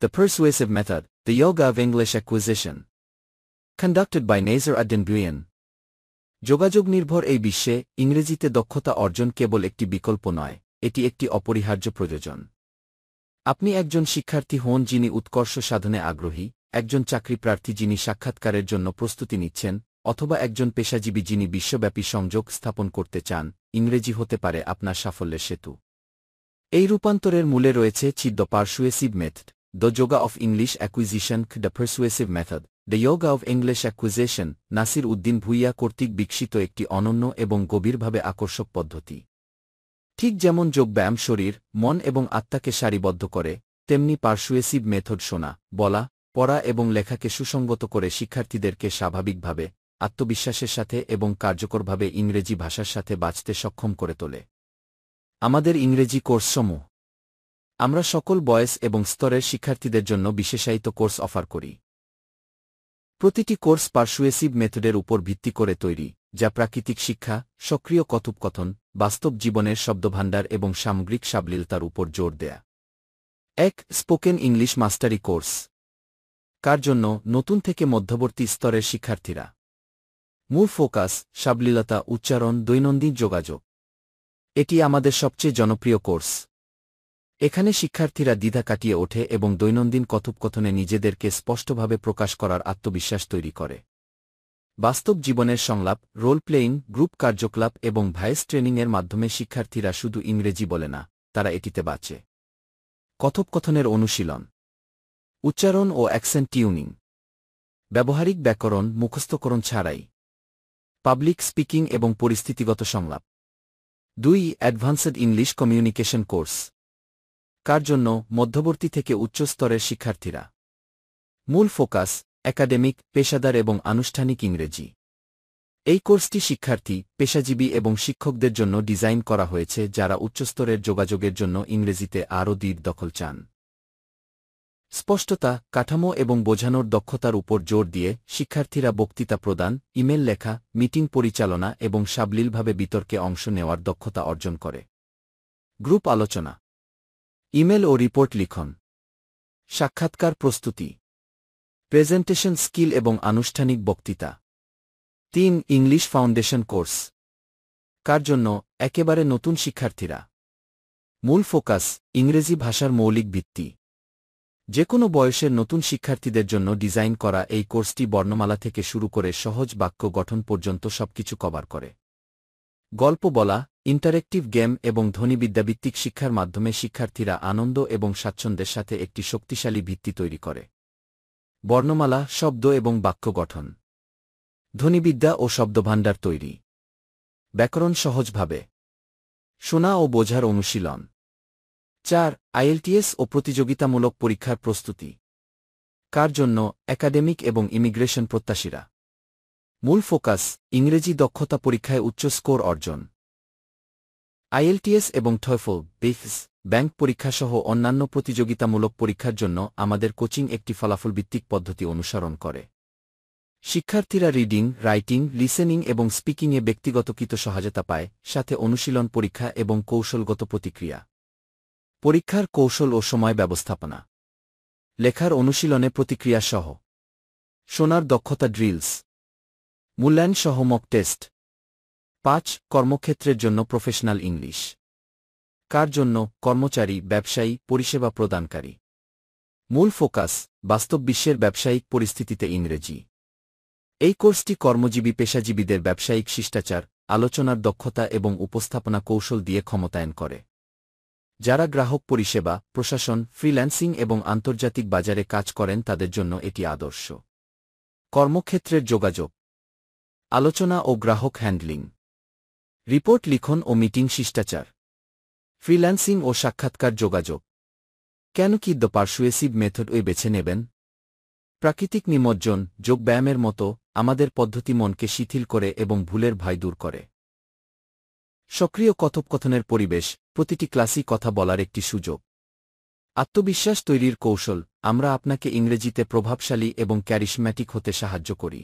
The Persuasive Method, The Yoga of English Acquisition. Conducted by Nazar Uddin Bhuiyan. যোগাযোগ নির্ভর এই বিশ্বে ইংরেজিতে দক্ষতা অর্জন কেবল একটি বিকল্প নয়, এটি একটি অপরিহার্য প্রয়োজন। আপনি একজন শিক্ষার্থী হন যিনি উৎকর্ষ সাধনে আগ্রহী, একজন চাকরিপ্রার্থী যিনি সাক্ষাৎকারের জন্য প্রস্তুতি নিচ্ছেন, অথবা একজন পেশাজীবী যিনি বিশ্বব্যাপী সংযোগ স্থাপন করতে চান, ইংরেজি হতে পারে আপনার সাফল্যের সেতু। এই রূপান্তরের মূলে রয়েছে the persuasive method, the yoga of English acquisition, the persuasive method, the yoga of English acquisition, Nasir Uddin Bhuiyan কর্তৃক বিকশিত একটি অনন্য এবং গভীরভাবে আকর্ষক পদ্ধতি। ঠিক যেমন যোগব্যায়াম শরীর, মন এবং আত্মাকে সারিবদ্ধ করে, তেমনি পারসুয়েসিভ মেথড শোনা, বলা, পড়া এবং লেখাকে সুসংগত করে শিক্ষার্থীদেরকে স্বাভাবিকভাবে, আত্মবিশ্বাসের সাথে এবং কার্যকরভাবে ইংরেজি ভাষার সাথে বাঁচতে সক্ষম করে তোলে। আমাদের ইংরেজি কোর্সসমূহ। আমরা সকল বয়স এবং স্তরের শিক্ষার্থীদের জন্য বিশেষায়িত কোর্স অফার করি। প্রতিটি কোর্স পারসুয়েসিভ মেথডের উপর ভিত্তি করে তৈরি, যা প্রাকৃতিক শিক্ষা, সক্রিয় কথোপকথন, বাস্তব জীবনের শব্দভাণ্ডার এবং সামগ্রিক সাবলীলতার উপর জোর দেয়া। ১. Spoken English mastery course. কার জন্য? নতুন থেকে মধ্যবর্তী স্তরের শিক্ষার্থীরা। মূল ফোকাস: সাবলীলতা, উচ্চারণ, দৈনন্দিন যোগাযোগ। এটি আমাদের সবচেয়ে জনপ্রিয় কোর্স। এখানে শিক্ষার্থীরা দ্বিধা কাটিয়ে ওঠে এবং দৈনন্দিন কথোপকথনে নিজেদেরকে স্পষ্টভাবে প্রকাশ করার আত্মবিশ্বাস তৈরি করে। বাস্তব জীবনের সংলাপ, রোল প্লেয়িং, গ্রুপ কার্যকলাপ এবং ভয়েস ট্রেনিংয়ের মাধ্যমে শিক্ষার্থীরা শুধু ইংরেজি বলে না, তারা এটিতে বাঁচে। কথোপকথনের অনুশীলন, উচ্চারণ ও অ্যাকসেন্ট টিউনিং, ব্যবহারিক ব্যাকরণ মুখস্থকরণ ছাড়াই, পাবলিক স্পিকিং এবং পরিস্থিতিগত সংলাপ। ২. Advanced English communication course. কার জন্য? মধ্যবর্তী থেকে উচ্চ স্তরের শিক্ষার্থীরা। মূল ফোকাস: একাডেমিক, পেশাদার এবং আনুষ্ঠানিক ইংরেজি। এই কোর্সটি শিক্ষার্থী, পেশাজীবী এবং শিক্ষকদের জন্য ডিজাইন করা হয়েছে যারা উচ্চস্তরের যোগাযোগের জন্য ইংরেজিতে আরও দৃঢ় দখল চান। স্পষ্টতা, কাঠামো এবং বোঝানোর দক্ষতার উপর জোর দিয়ে শিক্ষার্থীরা বক্তৃতা প্রদান, ইমেল লেখা, মিটিং পরিচালনা এবং সাবলীলভাবে বিতর্কে অংশ নেওয়ার দক্ষতা অর্জন করে। গ্রুপ আলোচনা, ইমেল ও রিপোর্ট লিখন, সাক্ষাৎকার প্রস্তুতি, প্রেজেন্টেশন স্কিল এবং আনুষ্ঠানিক বক্তৃতা। ৩. English foundation course. কার জন্য? একেবারে নতুন শিক্ষার্থীরা। মূল ফোকাস: ইংরেজি ভাষার মৌলিক ভিত্তি। যে কোনো বয়সের নতুন শিক্ষার্থীদের জন্য ডিজাইন করা এই কোর্সটি বর্ণমালা থেকে শুরু করে সহজ বাক্য গঠন পর্যন্ত সবকিছু কভার করে। গল্প বলা, ইন্টারেক্টিভ গেম এবং ধ্বনিবিদ্যাভিত্তিক শিক্ষার মাধ্যমে শিক্ষার্থীরা আনন্দ এবং স্বাচ্ছন্দ্যের সাথে একটি শক্তিশালী ভিত্তি তৈরি করে। বর্ণমালা, শব্দ এবং বাক্য গঠন, ধ্বনিবিদ্যা ও শব্দভাণ্ডার তৈরি, ব্যাকরণ সহজভাবে, শোনা ও বোঝার অনুশীলন। ৪. আইএলটিএস ও প্রতিযোগিতামূলক পরীক্ষার প্রস্তুতি। কার জন্য? একাডেমিক এবং ইমিগ্রেশন প্রত্যাশীরা। মূল ফোকাস: ইংরেজি দক্ষতা পরীক্ষায় উচ্চ স্কোর অর্জন। আইএলটিএস এবং টফেল, বেফস, ব্যাংক পরীক্ষাসহ অন্যান্য প্রতিযোগিতামূলক পরীক্ষার জন্য আমাদের কোচিং একটি ফলাফলভিত্তিক পদ্ধতি অনুসরণ করে। শিক্ষার্থীরা রিডিং, রাইটিং, লিসেনিং এবং স্পিকিংয়ে ব্যক্তিগতকৃত সহায়তা পায়, সাথে অনুশীলন পরীক্ষা এবং কৌশলগত প্রতিক্রিয়া। পরীক্ষার কৌশল ও সময় ব্যবস্থাপনা, লেখার অনুশীলনে প্রতিক্রিয়া সহ, শোনার দক্ষতা ড্রিলস, মূল্যায়ন সহ মক টেস্ট। ৫. কর্মক্ষেত্রের জন্য প্রফেশনাল ইংলিশ। কার জন্য? কর্মচারী, ব্যবসায়ী, পরিষেবা প্রদানকারী। মূল ফোকাস: বাস্তব বিশ্বের ব্যবসায়িক পরিস্থিতিতে ইংরেজি। এই কোর্সটি কর্মজীবী পেশাজীবীদের ব্যবসায়িক শিষ্টাচার, আলোচনার দক্ষতা এবং উপস্থাপনা কৌশল দিয়ে ক্ষমতায়ন করে। যারা গ্রাহক পরিষেবা, প্রশাসন, ফ্রিল্যান্সিং এবং আন্তর্জাতিক বাজারে কাজ করেন তাদের জন্য এটি আদর্শ। কর্মক্ষেত্রের যোগাযোগ, আলোচনা ও গ্রাহক হ্যান্ডলিং, রিপোর্ট লিখন ও মিটিং শিষ্টাচার, ফ্রিল্যান্সিং ও সাক্ষাৎকার যোগাযোগ। কেন কি দ্য পারসুয়েসিভ মেথড বেছে নেবেন? প্রাকৃতিক নিমজ্জন, যোগব্যায়ামের মতো আমাদের পদ্ধতি মনকে শিথিল করে এবং ভুলের ভয় দূর করে। সক্রিয় কথোপকথনের পরিবেশ, প্রতিটি ক্লাসই কথা বলার একটি সুযোগ। আত্মবিশ্বাস তৈরির কৌশল, আমরা আপনাকে ইংরেজিতে প্রভাবশালী এবং ক্যারিশম্যাটিক হতে সাহায্য করি।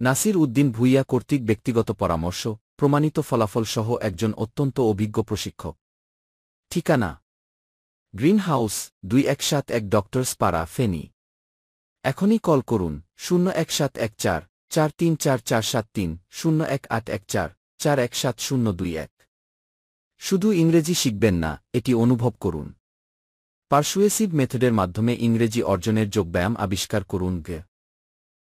নাসির উদ্দিন ভুইয়া কর্তৃক ব্যক্তিগত পরামর্শ, প্রমাণিত ফলাফল সহ একজন অত্যন্ত অভিজ্ঞ প্রশিক্ষক। ঠিকানা: গ্রিন হাউস 2171 ডক্টরস পাড়া ফেনী। এখনই কল করুন 01714 434473 01814 417021। শুধু ইংরেজি শিখবেন না, এটি অনুভব করুন। পারসুয়েসিভ মেথডের মাধ্যমে ইংরেজি অর্জনের যোগব্যায়াম আবিষ্কার করুন।